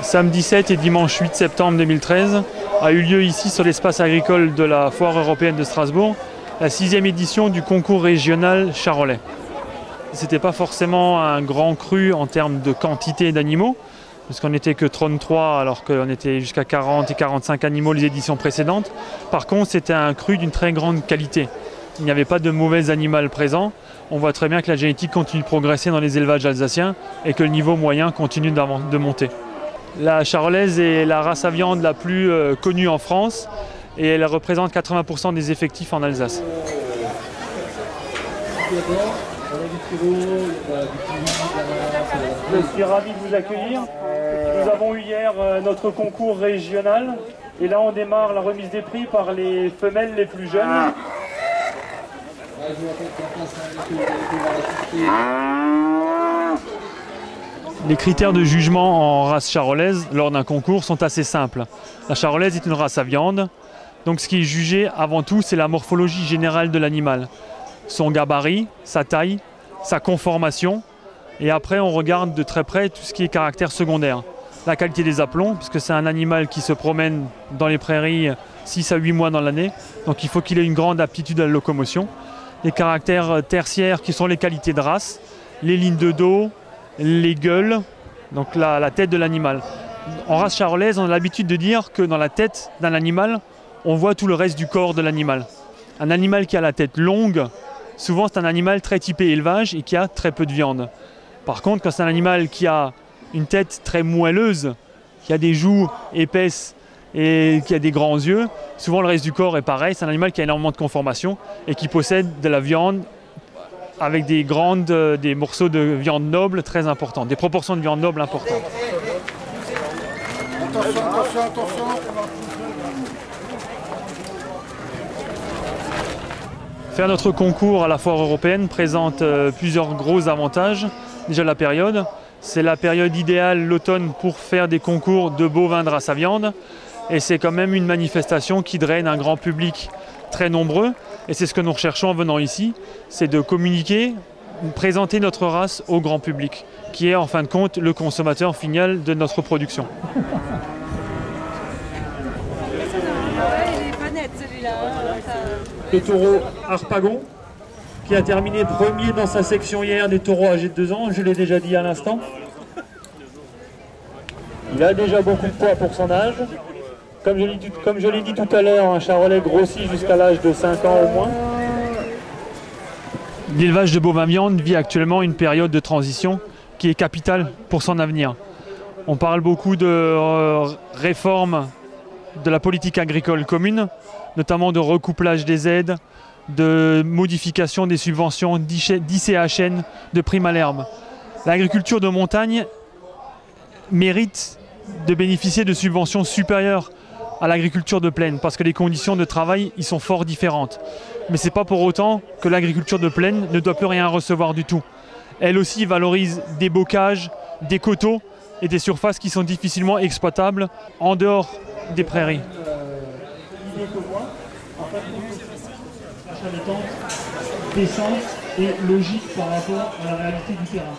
Samedi 7 et dimanche 8 septembre 2013 a eu lieu ici sur l'espace agricole de la Foire européenne de Strasbourg la 6e édition du concours régional charolais. Ce n'était pas forcément un grand cru en termes de quantité d'animaux, parce qu'on n'était que 33 alors qu'on était jusqu'à 40 et 45 animaux les éditions précédentes. Par contre, c'était un cru d'une très grande qualité. Il n'y avait pas de mauvais animal présent. On voit très bien que la génétique continue de progresser dans les élevages alsaciens et que le niveau moyen continue de monter. La charolaise est la race à viande la plus connue en France et elle représente 80% des effectifs en Alsace. Je suis ravi de vous accueillir. Nous avons eu hier notre concours régional et là on démarre la remise des prix par les femelles les plus jeunes. Les critères de jugement en race charolaise lors d'un concours sont assez simples. La charolaise est une race à viande, donc ce qui est jugé avant tout c'est la morphologie générale de l'animal. Son gabarit, sa taille, sa conformation, et après on regarde de très près tout ce qui est caractère secondaire. La qualité des aplombs, puisque c'est un animal qui se promène dans les prairies 6 à 8 mois dans l'année, donc il faut qu'il ait une grande aptitude à la locomotion. Les caractères tertiaires qui sont les qualités de race, les lignes de dos, les gueules, donc la tête de l'animal. En race charolaise, on a l'habitude de dire que dans la tête d'un animal, on voit tout le reste du corps de l'animal. Un animal qui a la tête longue, souvent c'est un animal très typé élevage et qui a très peu de viande. Par contre, quand c'est un animal qui a une tête très moelleuse, qui a des joues épaisses et qui a des grands yeux, souvent le reste du corps est pareil. C'est un animal qui a énormément de conformation et qui possède de la viande avec des morceaux de viande noble très importants, des proportions de viande noble importantes. Attention, attention, attention. Faire notre concours à la foire européenne présente plusieurs gros avantages. Déjà la période, c'est la période idéale l'automne pour faire des concours de bovins de race à viande. Et c'est quand même une manifestation qui draine un grand public très nombreux. Et c'est ce que nous recherchons en venant ici, c'est de communiquer, présenter notre race au grand public, qui est en fin de compte le consommateur final de notre production. Le taureau Harpagon, qui a terminé premier dans sa section hier des taureaux âgés de 2 ans, je l'ai déjà dit à l'instant. Il a déjà beaucoup de poids pour son âge. Comme je l'ai dit tout à l'heure, un charolais grossit jusqu'à l'âge de 5 ans au moins. L'élevage de bovins viande vit actuellement une période de transition qui est capitale pour son avenir. On parle beaucoup de réforme de la politique agricole commune, notamment de recouplage des aides, de modification des subventions, d'ICHN, de primes à l'herbe. L'agriculture de montagne mérite de bénéficier de subventions supérieures à l'agriculture de plaine, parce que les conditions de travail y sont fort différentes. Mais ce n'est pas pour autant que l'agriculture de plaine ne doit plus rien recevoir du tout. Elle aussi valorise des bocages, des coteaux et des surfaces qui sont difficilement exploitables en dehors des prairies. Achat des tentes, d'essence et logique par rapport à la réalité du terrain.